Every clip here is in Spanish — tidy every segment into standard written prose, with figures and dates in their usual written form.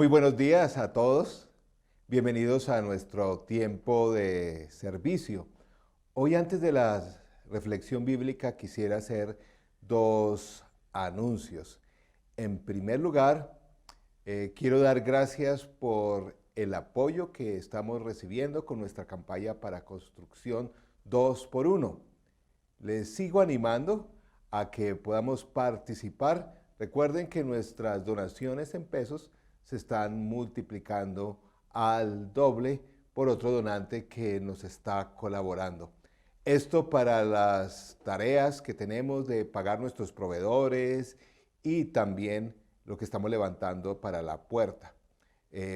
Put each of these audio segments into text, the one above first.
Muy buenos días a todos. Bienvenidos a nuestro tiempo de servicio. Hoy, antes de la reflexión bíblica, quisiera hacer dos anuncios. En primer lugar, quiero dar gracias por el apoyo que estamos recibiendo con nuestra campaña para construcción 2x1. Les sigo animando a que podamos participar. Recuerden que nuestras donaciones en pesos se están multiplicando al doble por otro donante que nos está colaborando. Esto para las tareas que tenemos de pagar nuestros proveedores y también lo que estamos levantando para la puerta.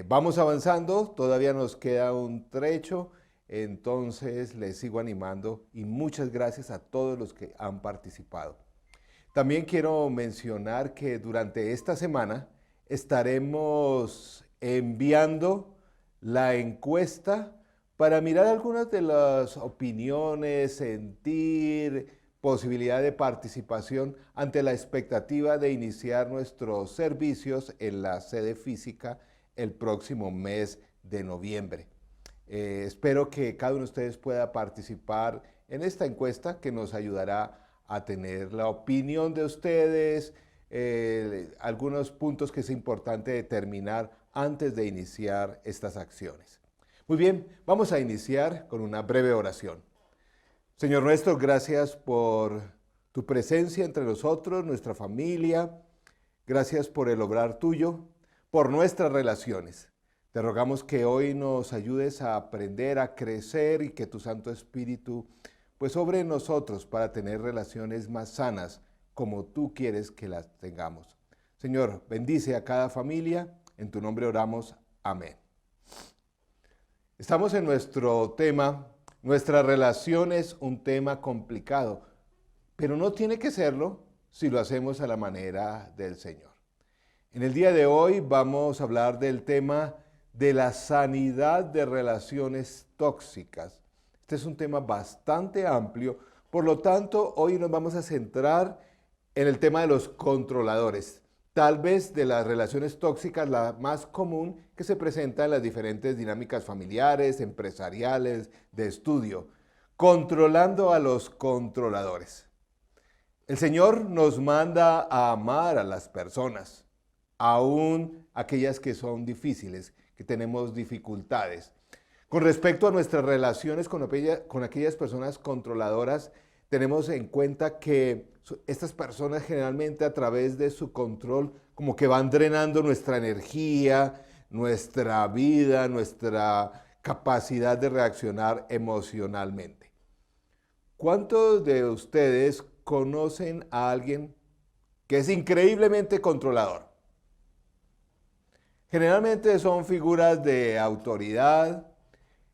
Vamos avanzando, todavía nos queda un trecho, entonces les sigo animando y muchas gracias a todos los que han participado. También quiero mencionar que durante esta semana estaremos enviando la encuesta para mirar algunas de las opiniones, sentir, posibilidad de participación ante la expectativa de iniciar nuestros servicios en la sede física el próximo mes de noviembre. Espero que cada uno de ustedes pueda participar en esta encuesta que nos ayudará a tener la opinión de ustedes, algunos puntos que es importante determinar antes de iniciar estas acciones. Muy bien, vamos a iniciar con una breve oración. Señor nuestro, gracias por tu presencia entre nosotros, nuestra familia. Gracias por el obrar tuyo, por nuestras relaciones. Te rogamos que hoy nos ayudes a aprender, a crecer y que tu Santo Espíritu pues obre en nosotros para tener relaciones más sanas como tú quieres que las tengamos. Señor, bendice a cada familia. En tu nombre oramos. Amén. Estamos en nuestro tema. Nuestra relación es un tema complicado, pero no tiene que serlo si lo hacemos a la manera del Señor. En el día de hoy vamos a hablar del tema de la sanidad de relaciones tóxicas. Este es un tema bastante amplio, por lo tanto, hoy nos vamos a centrar en el tema de los controladores. Tal vez de las relaciones tóxicas, la más común que se presenta en las diferentes dinámicas familiares, empresariales, de estudio, controlando a los controladores. El Señor nos manda a amar a las personas, aún aquellas que son difíciles, que tenemos dificultades. Con respecto a nuestras relaciones con aquellas personas controladoras, tenemos en cuenta que estas personas generalmente a través de su control como que van drenando nuestra energía, nuestra vida, nuestra capacidad de reaccionar emocionalmente. ¿Cuántos de ustedes conocen a alguien que es increíblemente controlador? Generalmente son figuras de autoridad,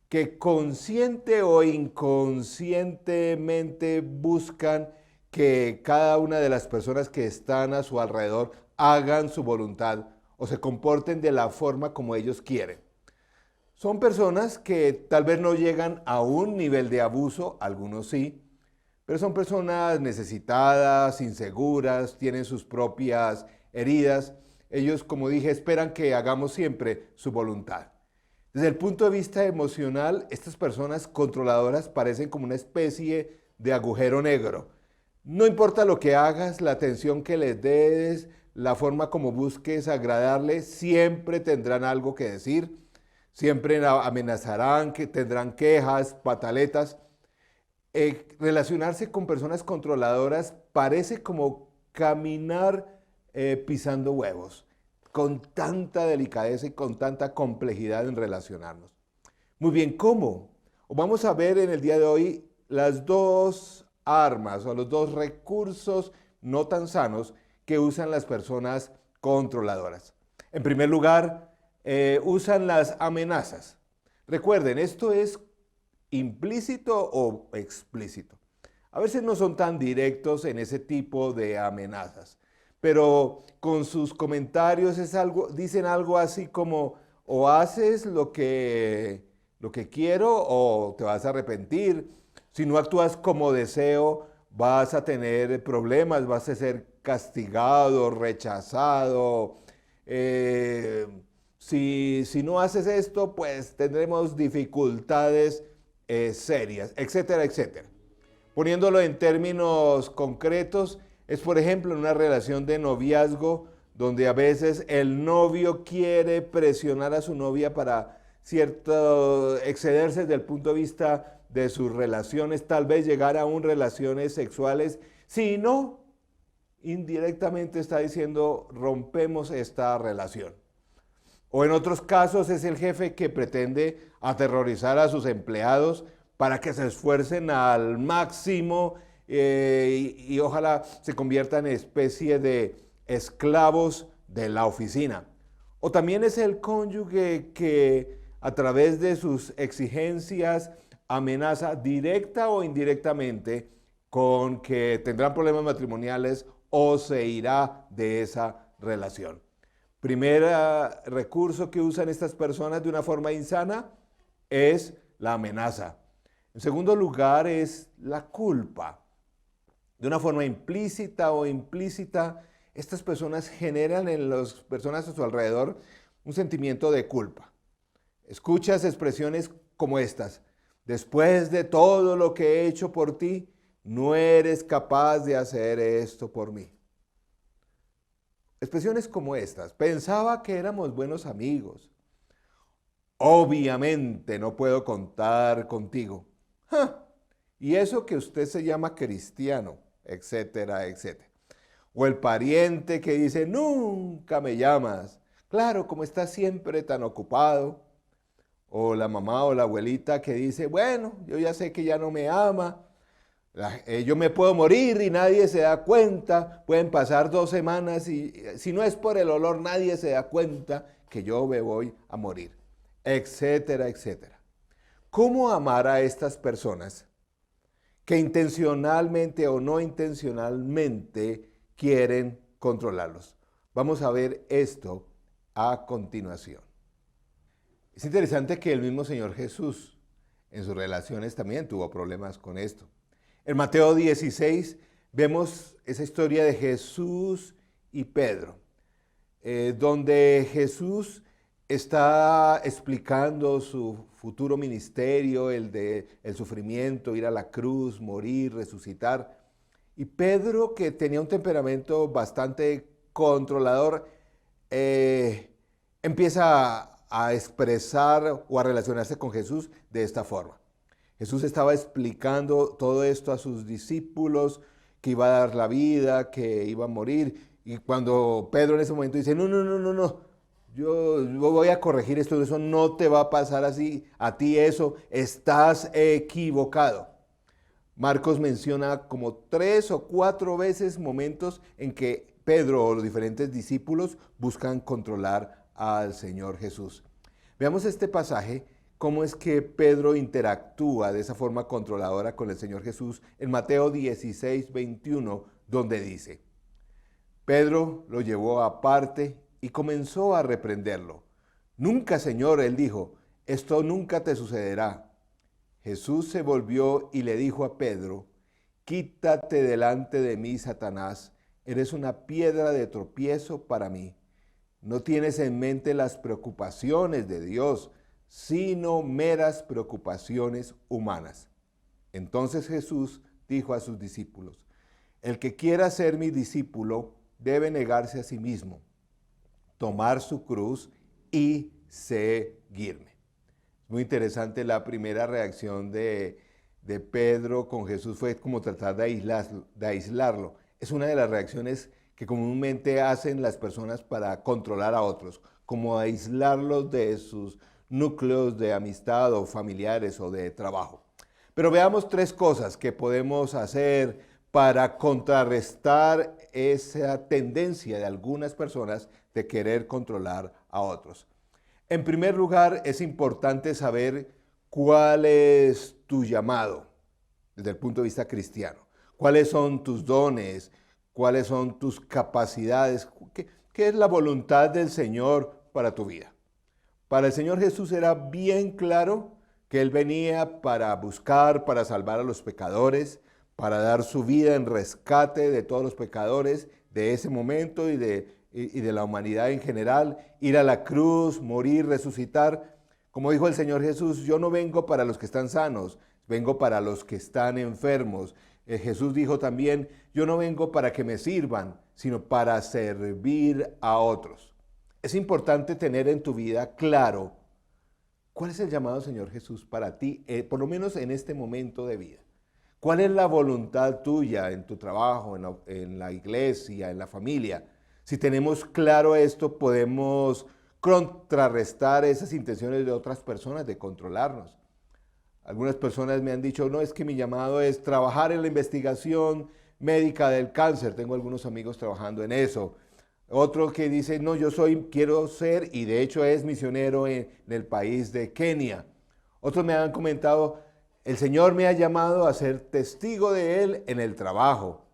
que consciente o inconscientemente buscan que cada una de las personas que están a su alrededor hagan su voluntad o se comporten de la forma como ellos quieren. Son personas que tal vez no llegan a un nivel de abuso, algunos sí, pero son personas necesitadas, inseguras, tienen sus propias heridas. Ellos, como dije, esperan que hagamos siempre su voluntad. Desde el punto de vista emocional, estas personas controladoras parecen como una especie de agujero negro. No importa lo que hagas, la atención que les des, la forma como busques agradarles, siempre tendrán algo que decir, siempre amenazarán, que tendrán quejas, pataletas. Relacionarse con personas controladoras parece como caminar pisando huevos, con tanta delicadeza y con tanta complejidad en relacionarnos. Muy bien, ¿cómo? Vamos a ver en el día de hoy las dos armas o los dos recursos no tan sanos que usan las personas controladoras. En primer lugar, usan las amenazas. Recuerden, esto es implícito o explícito. A veces no son tan directos en ese tipo de amenazas, pero con sus comentarios dicen algo así como o haces lo que quiero o te vas a arrepentir. Si no actúas como deseo, vas a tener problemas, vas a ser castigado, rechazado. si no haces esto, pues tendremos dificultades serias, etcétera, etcétera. Poniéndolo en términos concretos, es por ejemplo en una relación de noviazgo donde a veces el novio quiere presionar a su novia para excederse desde el punto de vista de sus relaciones, tal vez llegar a relaciones sexuales, si no, indirectamente está diciendo rompemos esta relación. O en otros casos es el jefe que pretende aterrorizar a sus empleados para que se esfuercen al máximo y ojalá se conviertan en especie de esclavos de la oficina. O también es el cónyuge que a través de sus exigencias amenaza directa o indirectamente con que tendrán problemas matrimoniales o se irá de esa relación. Primer recurso que usan estas personas de una forma insana es la amenaza. En segundo lugar es la culpa. De una forma implícita o implícita, estas personas generan en las personas a su alrededor un sentimiento de culpa. Escuchas expresiones como estas: después de todo lo que he hecho por ti, no eres capaz de hacer esto por mí. Expresiones como estas: pensaba que éramos buenos amigos. Obviamente no puedo contar contigo. ¡Ja! Y eso que usted se llama cristiano, etcétera, etcétera. O el pariente que dice, nunca me llamas. Claro, como estás siempre tan ocupado. O la mamá o la abuelita que dice, bueno, yo ya sé que ya no me ama. Yo me puedo morir y nadie se da cuenta. Pueden pasar 2 semanas y si no es por el olor, nadie se da cuenta que yo me voy a morir, etcétera, etcétera. ¿Cómo amar a estas personas que intencionalmente o no intencionalmente quieren controlarlos? Vamos a ver esto a continuación. Es interesante que el mismo Señor Jesús en sus relaciones también tuvo problemas con esto. En Mateo 16 vemos esa historia de Jesús y Pedro, donde Jesús está explicando su futuro ministerio, el sufrimiento, ir a la cruz, morir, resucitar. Y Pedro, que tenía un temperamento bastante controlador, empieza a expresar o a relacionarse con Jesús de esta forma. Jesús estaba explicando todo esto a sus discípulos, que iba a dar la vida, que iba a morir. Y cuando Pedro en ese momento dice, no, yo voy a corregir esto, eso no te va a pasar así, a ti eso, estás equivocado. Marcos menciona como 3 o 4 veces momentos en que Pedro o los diferentes discípulos buscan controlar al Señor Jesús. Veamos este pasaje, cómo es que Pedro interactúa de esa forma controladora con el Señor Jesús en Mateo 16, 21, donde dice, Pedro lo llevó aparte y comenzó a reprenderlo. Nunca, Señor, él dijo, esto nunca te sucederá. Jesús se volvió y le dijo a Pedro, quítate delante de mí, Satanás, eres una piedra de tropiezo para mí. No tienes en mente las preocupaciones de Dios, sino meras preocupaciones humanas. Entonces Jesús dijo a sus discípulos, el que quiera ser mi discípulo debe negarse a sí mismo, tomar su cruz y seguirme. Muy interesante, la primera reacción de Pedro con Jesús fue como tratar de aislarlo. Es una de las reacciones que comúnmente hacen las personas para controlar a otros, como aislarlos de sus núcleos de amistad o familiares o de trabajo. Pero veamos 3 cosas que podemos hacer para contrarrestar esa tendencia de algunas personas de querer controlar a otros. En primer lugar, es importante saber cuál es tu llamado desde el punto de vista cristiano. ¿Cuáles son tus dones? ¿Cuáles son tus capacidades? ¿Qué es la voluntad del Señor para tu vida? Para el Señor Jesús era bien claro que Él venía para buscar, para salvar a los pecadores, para dar su vida en rescate de todos los pecadores de ese momento y y de la humanidad en general, ir a la cruz, morir, resucitar. Como dijo el Señor Jesús, yo no vengo para los que están sanos, vengo para los que están enfermos. Jesús dijo también, yo no vengo para que me sirvan, sino para servir a otros. Es importante tener en tu vida claro cuál es el llamado, Señor Jesús, para ti, por lo menos en este momento de vida. ¿Cuál es la voluntad tuya en tu trabajo, en la iglesia, en la familia? Si tenemos claro esto, podemos contrarrestar esas intenciones de otras personas de controlarnos. Algunas personas me han dicho, no, es que mi llamado es trabajar en la investigación médica del cáncer. Tengo algunos amigos trabajando en eso. Otro que dice, no, quiero ser, y de hecho es misionero en el país de Kenia. Otros me han comentado, el Señor me ha llamado a ser testigo de Él en el trabajo.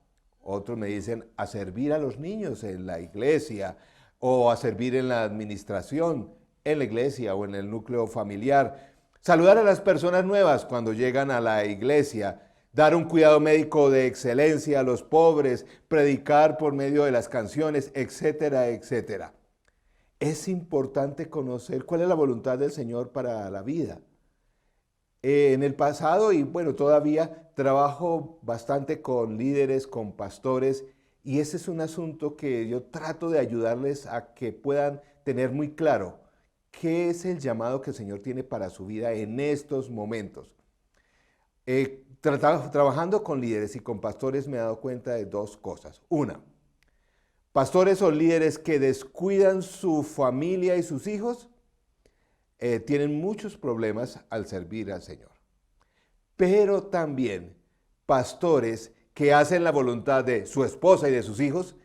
Otros me dicen, a servir a los niños en la iglesia, o a servir en la administración, en la iglesia o en el núcleo familiar. Saludar a las personas nuevas cuando llegan a la iglesia, dar un cuidado médico de excelencia a los pobres, predicar por medio de las canciones, etcétera, etcétera. Es importante conocer cuál es la voluntad del Señor para la vida. En el pasado y bueno, todavía trabajo bastante con líderes, con pastores, y ese es un asunto que yo trato de ayudarles a que puedan tener muy claro qué es el llamado que el Señor tiene para su vida en estos momentos. Trabajando con líderes y con pastores me he dado cuenta de dos cosas. Una, pastores o líderes que descuidan su familia y sus hijos tienen muchos problemas al servir al Señor. Pero también pastores que hacen la voluntad de su esposa y de sus hijos,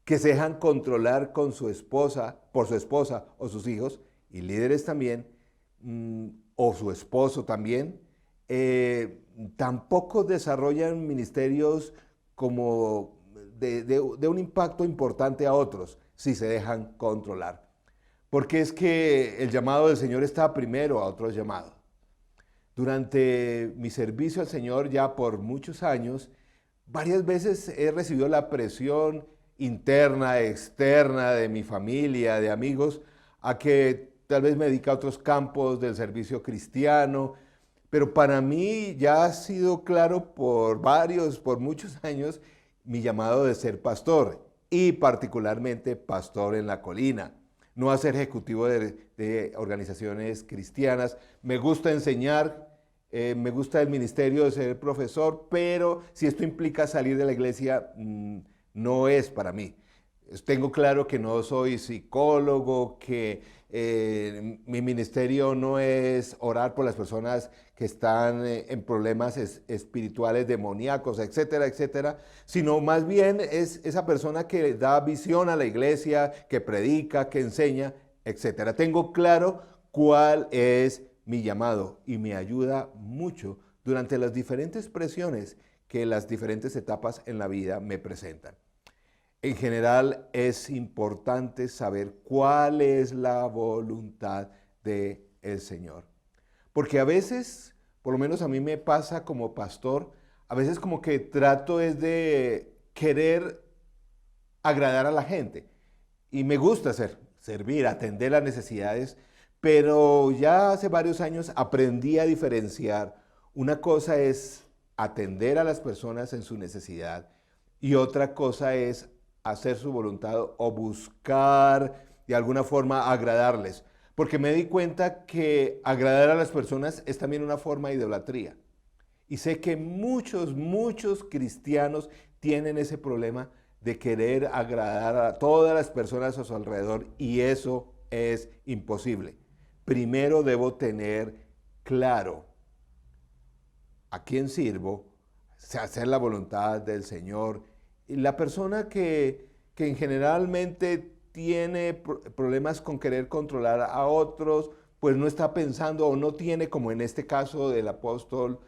que se dejan controlar con su esposa, por su esposa o sus hijos, y líderes también, o su esposo también, tampoco desarrollan ministerios como de un impacto importante a otros, si se dejan controlar. Porque es que el llamado del Señor está primero a otros llamados. Durante mi servicio al Señor ya por muchos años, varias veces he recibido la presión interna, externa de mi familia, de amigos, a que tal vez me dedique a otros campos del servicio cristiano, pero para mí ya ha sido claro por muchos años, mi llamado de ser pastor y particularmente pastor en la colina. No a ser ejecutivo de organizaciones cristianas. Me gusta enseñar, me gusta el ministerio de ser profesor, pero si esto implica salir de la iglesia, no es para mí. Tengo claro que no soy psicólogo, que mi ministerio no es orar por las personas que están en problemas espirituales, demoníacos, etcétera, etcétera, sino más bien es esa persona que da visión a la iglesia, que predica, que enseña, etcétera. Tengo claro cuál es mi llamado y me ayuda mucho durante las diferentes presiones que las diferentes etapas en la vida me presentan. En general es importante saber cuál es la voluntad del Señor. Porque a veces, por lo menos a mí me pasa como pastor, a veces como que trato es de querer agradar a la gente. Y me gusta servir, atender las necesidades, pero ya hace varios años aprendí a diferenciar. Una cosa es atender a las personas en su necesidad y otra cosa es hacer su voluntad o buscar de alguna forma agradarles. Porque me di cuenta que agradar a las personas es también una forma de idolatría. Y sé que muchos cristianos tienen ese problema de querer agradar a todas las personas a su alrededor y eso es imposible. Primero debo tener claro a quién sirvo, hacer la voluntad del Señor. Y la persona que generalmente tiene problemas con querer controlar a otros, pues no está pensando o no tiene, como en este caso del apóstol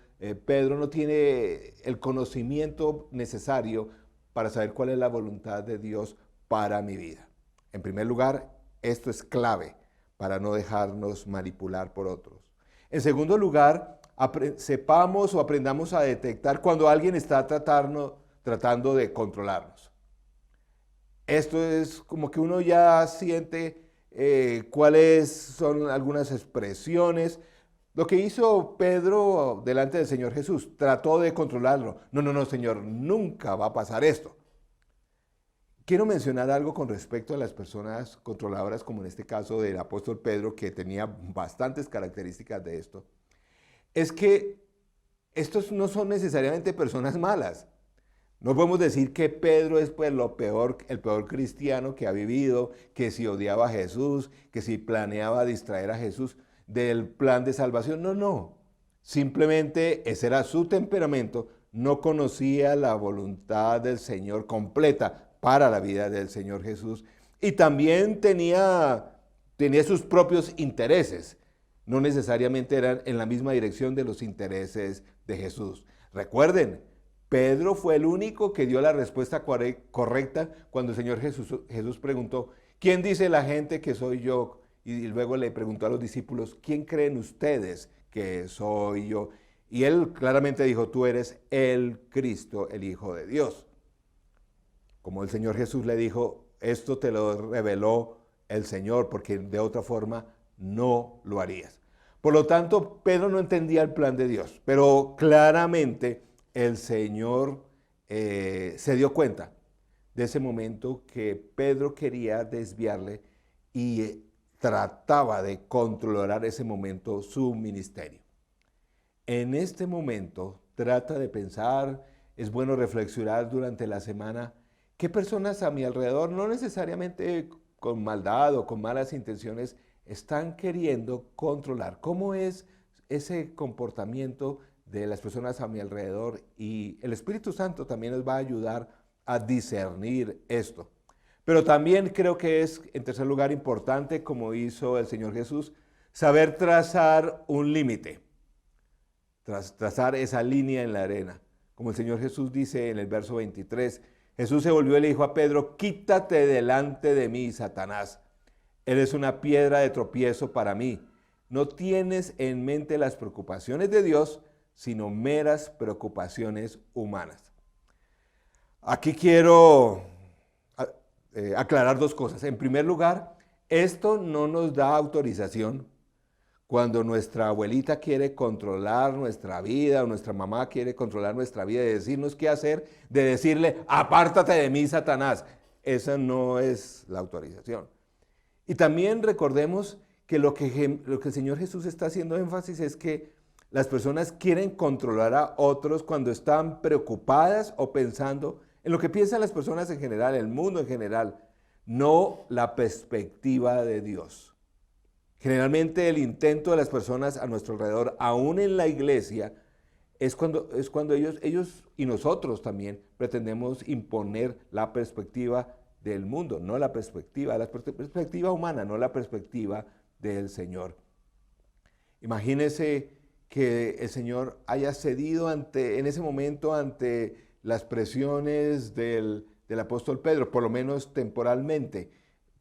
Pedro, no tiene el conocimiento necesario para saber cuál es la voluntad de Dios para mi vida. En primer lugar, esto es clave para no dejarnos manipular por otros. En segundo lugar, sepamos o aprendamos a detectar cuando alguien está tratando de controlarnos. Esto es como que uno ya siente cuáles son algunas expresiones. Lo que hizo Pedro delante del Señor Jesús, trató de controlarlo. No, no, no, Señor, nunca va a pasar esto. Quiero mencionar algo con respecto a las personas controladoras, como en este caso del apóstol Pedro, que tenía bastantes características de esto. Es que estos no son necesariamente personas malas. No podemos decir que Pedro es pues lo peor, el peor cristiano que ha vivido, que si odiaba a Jesús, que si planeaba distraer a Jesús del plan de salvación. No, no. Simplemente ese era su temperamento. No conocía la voluntad del Señor completa para la vida del Señor Jesús. Y también tenía sus propios intereses. No necesariamente eran en la misma dirección de los intereses de Jesús. Recuerden, Pedro fue el único que dio la respuesta correcta cuando el Señor Jesús preguntó, ¿quién dice la gente que soy yo? Y luego le preguntó a los discípulos, ¿quién creen ustedes que soy yo? Y él claramente dijo, tú eres el Cristo, el Hijo de Dios. Como el Señor Jesús le dijo, esto te lo reveló el Señor, porque de otra forma no lo harías. Por lo tanto, Pedro no entendía el plan de Dios, pero claramente el Señor se dio cuenta de ese momento que Pedro quería desviarle y trataba de controlar ese momento su ministerio. En este momento trata de pensar, es bueno reflexionar durante la semana, qué personas a mi alrededor, no necesariamente con maldad o con malas intenciones, están queriendo controlar. ¿Cómo es ese comportamiento de las personas a mi alrededor? Y el Espíritu Santo también nos va a ayudar a discernir esto. Pero también creo que es, en tercer lugar, importante, como hizo el Señor Jesús, saber trazar un límite, trazar esa línea en la arena. Como el Señor Jesús dice en el verso 23, Jesús se volvió y le dijo a Pedro, quítate delante de mí, Satanás. Eres una piedra de tropiezo para mí. No tienes en mente las preocupaciones de Dios, sino meras preocupaciones humanas. Aquí quiero aclarar dos cosas. En primer lugar, esto no nos da autorización cuando nuestra abuelita quiere controlar nuestra vida o nuestra mamá quiere controlar nuestra vida y decirnos qué hacer, de decirle, apártate de mí, Satanás. Esa no es la autorización. Y también recordemos que lo que el Señor Jesús está haciendo énfasis es que las personas quieren controlar a otros cuando están preocupadas o pensando en lo que piensan las personas en general, el mundo en general, no la perspectiva de Dios. Generalmente el intento de las personas a nuestro alrededor, aún en la iglesia, es cuando ellos y nosotros también pretendemos imponer la perspectiva del mundo, no la perspectiva humana, no la perspectiva del Señor. Imagínese que el Señor haya cedido en ese momento ante las presiones del apóstol Pedro, por lo menos temporalmente.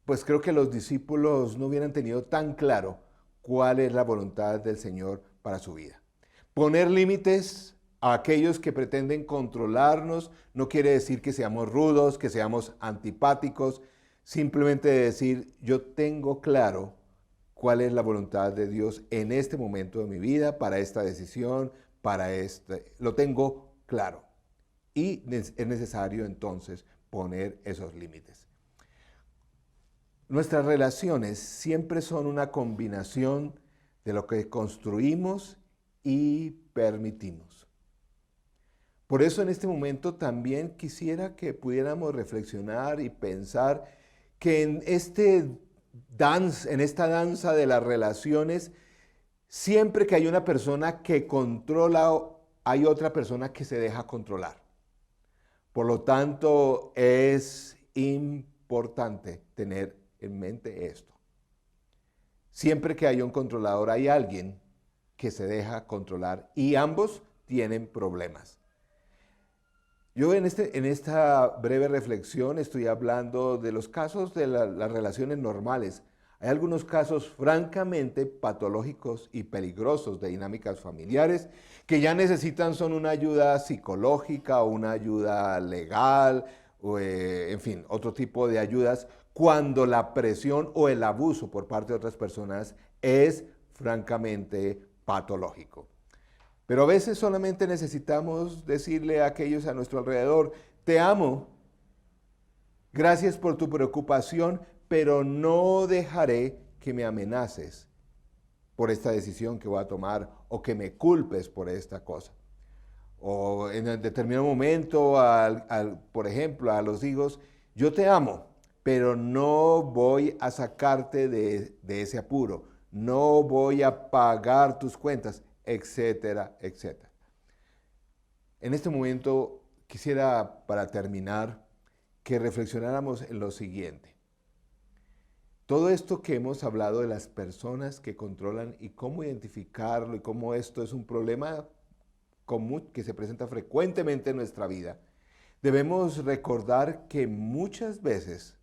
Pues creo que los discípulos no hubieran tenido tan claro cuál es la voluntad del Señor para su vida. Poner límites a aquellos que pretenden controlarnos no quiere decir que seamos rudos, que seamos antipáticos, simplemente decir yo tengo claro cuál es la voluntad de Dios en este momento de mi vida, para esta decisión, lo tengo claro. Y es necesario entonces poner esos límites. Nuestras relaciones siempre son una combinación de lo que construimos y permitimos. Por eso en este momento también quisiera que pudiéramos reflexionar y pensar que en esta danza de las relaciones, siempre que hay una persona que controla, hay otra persona que se deja controlar. Por lo tanto, es importante tener en mente esto. Siempre que hay un controlador, hay alguien que se deja controlar y ambos tienen problemas. Yo en esta breve reflexión estoy hablando de los casos de las relaciones normales. Hay algunos casos francamente patológicos y peligrosos de dinámicas familiares que ya necesitan una ayuda psicológica o una ayuda legal o, en fin, otro tipo de ayudas cuando la presión o el abuso por parte de otras personas es francamente patológico. Pero a veces solamente necesitamos decirle a aquellos a nuestro alrededor, te amo, gracias por tu preocupación, pero no dejaré que me amenaces por esta decisión que voy a tomar o que me culpes por esta cosa. O en un determinado momento, por ejemplo, a los hijos, yo te amo, pero no voy a sacarte de ese apuro, no voy a pagar tus cuentas, etcétera, etcétera. En este momento quisiera, para terminar, que reflexionáramos en lo siguiente. Todo esto que hemos hablado de las personas que controlan y cómo identificarlo y cómo esto es un problema común que se presenta frecuentemente en nuestra vida, debemos recordar que muchas veces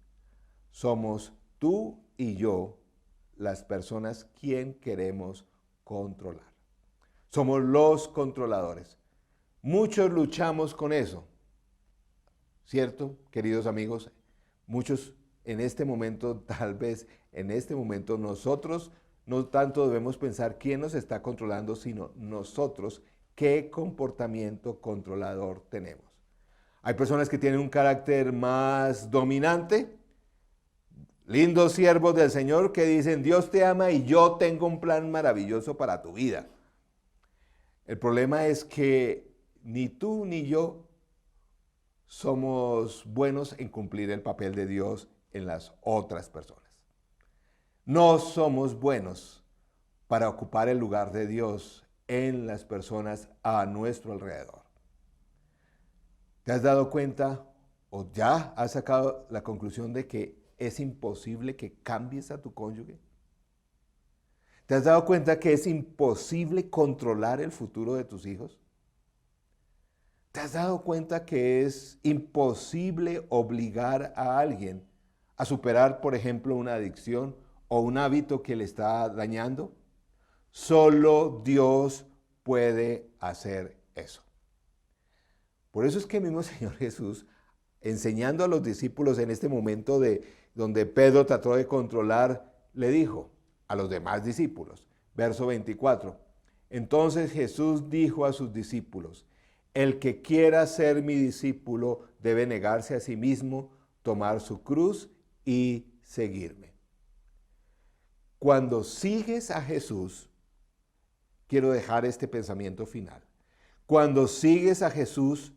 somos tú y yo las personas quien queremos controlar. Somos los controladores. Muchos luchamos con eso, ¿cierto, queridos amigos? Muchos en este momento, tal vez en este momento, nosotros no tanto debemos pensar quién nos está controlando, sino nosotros qué comportamiento controlador tenemos. Hay personas que tienen un carácter más dominante, lindos siervos del Señor que dicen, Dios te ama y yo tengo un plan maravilloso para tu vida. El problema es que ni tú ni yo somos buenos en cumplir el papel de Dios en las otras personas. No somos buenos para ocupar el lugar de Dios en las personas a nuestro alrededor. ¿Te has dado cuenta o ya has sacado la conclusión de que es imposible que cambies a tu cónyuge? ¿Te has dado cuenta que es imposible controlar el futuro de tus hijos? ¿Te has dado cuenta que es imposible obligar a alguien a superar, por ejemplo, una adicción o un hábito que le está dañando? Solo Dios puede hacer eso. Por eso es que el mismo Señor Jesús, enseñando a los discípulos en este momento donde Pedro trató de controlar, le dijo a los demás discípulos, verso 24, entonces Jesús dijo a sus discípulos, el que quiera ser mi discípulo debe negarse a sí mismo, tomar su cruz y seguirme. Cuando sigues a Jesús, quiero dejar este pensamiento final. Cuando sigues a Jesús,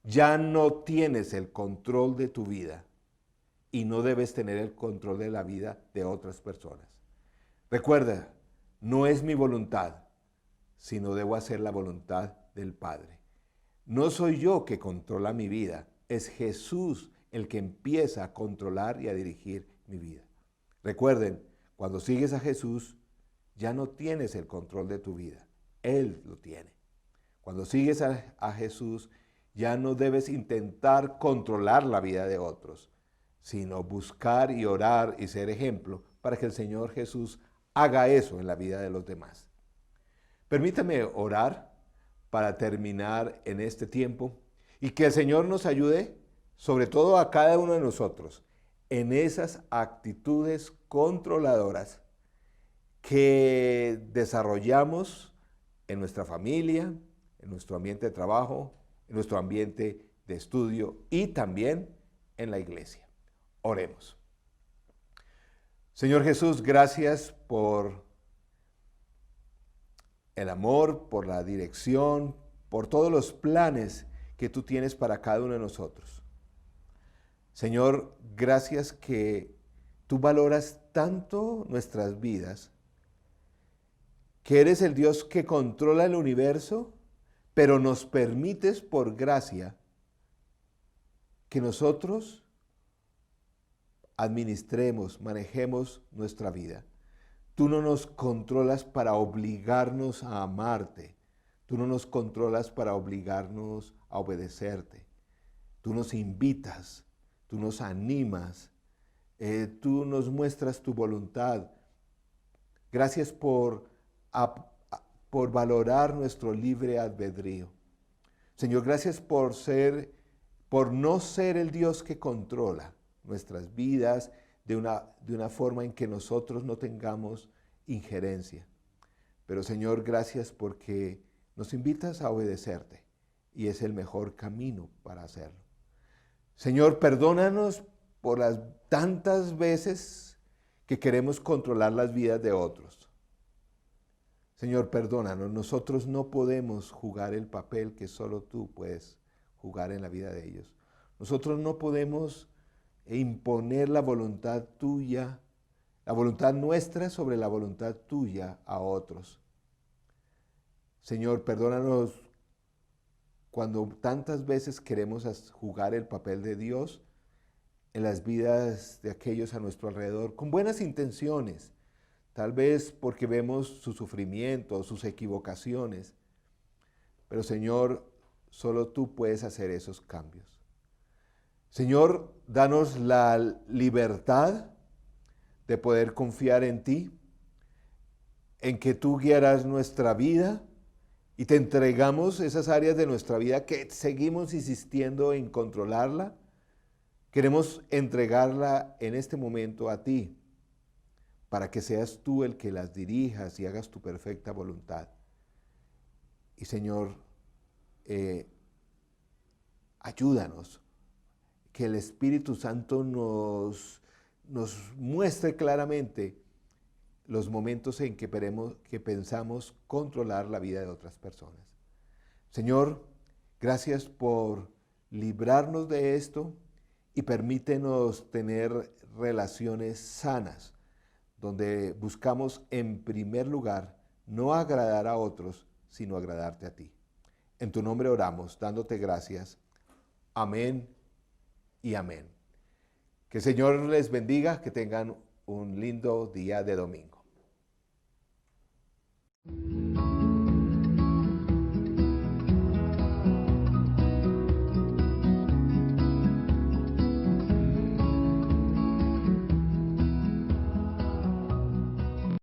ya no tienes el control de tu vida y no debes tener el control de la vida de otras personas. Recuerda, no es mi voluntad, sino debo hacer la voluntad del Padre. No soy yo que controla mi vida, es Jesús el que empieza a controlar y a dirigir mi vida. Recuerden, cuando sigues a Jesús, ya no tienes el control de tu vida, Él lo tiene. Cuando sigues a Jesús, ya no debes intentar controlar la vida de otros, sino buscar y orar y ser ejemplo para que el Señor Jesús haga eso en la vida de los demás. Permítame orar para terminar en este tiempo y que el Señor nos ayude, sobre todo a cada uno de nosotros, en esas actitudes controladoras que desarrollamos en nuestra familia, en nuestro ambiente de trabajo, en nuestro ambiente de estudio y también en la iglesia. Oremos. Señor Jesús, gracias por el amor, por la dirección, por todos los planes que tú tienes para cada uno de nosotros. Señor, gracias que tú valoras tanto nuestras vidas, que eres el Dios que controla el universo, pero nos permites por gracia que nosotros administremos, manejemos nuestra vida. Tú no nos controlas para obligarnos a amarte. Tú no nos controlas para obligarnos a obedecerte. Tú nos invitas, tú nos animas, tú nos muestras tu voluntad. Gracias por valorar nuestro libre albedrío. Señor, gracias por ser por no ser el Dios que controla nuestras vidas de una forma en que nosotros no tengamos injerencia. Pero Señor, gracias porque nos invitas a obedecerte y es el mejor camino para hacerlo. Señor, perdónanos por las tantas veces que queremos controlar las vidas de otros. Señor, perdónanos, nosotros no podemos jugar el papel que solo tú puedes jugar en la vida de ellos. Nosotros no podemos imponer la voluntad tuya, la voluntad nuestra sobre la voluntad tuya a otros. Señor, perdónanos cuando tantas veces queremos jugar el papel de Dios en las vidas de aquellos a nuestro alrededor, con buenas intenciones, tal vez porque vemos su sufrimiento, sus equivocaciones. Pero Señor, solo tú puedes hacer esos cambios. Señor, danos la libertad de poder confiar en ti, en que tú guiarás nuestra vida y te entregamos esas áreas de nuestra vida que seguimos insistiendo en controlarla. Queremos entregarla en este momento a ti, para que seas tú el que las dirijas y hagas tu perfecta voluntad. Y Señor, ayúdanos, que el Espíritu Santo nos muestre claramente los momentos en que pensamos controlar la vida de otras personas. Señor, gracias por librarnos de esto y permítenos tener relaciones sanas, donde buscamos en primer lugar no agradar a otros, sino agradarte a ti. En tu nombre oramos, dándote gracias. Amén y amén. Que el Señor les bendiga, que tengan un lindo día de domingo.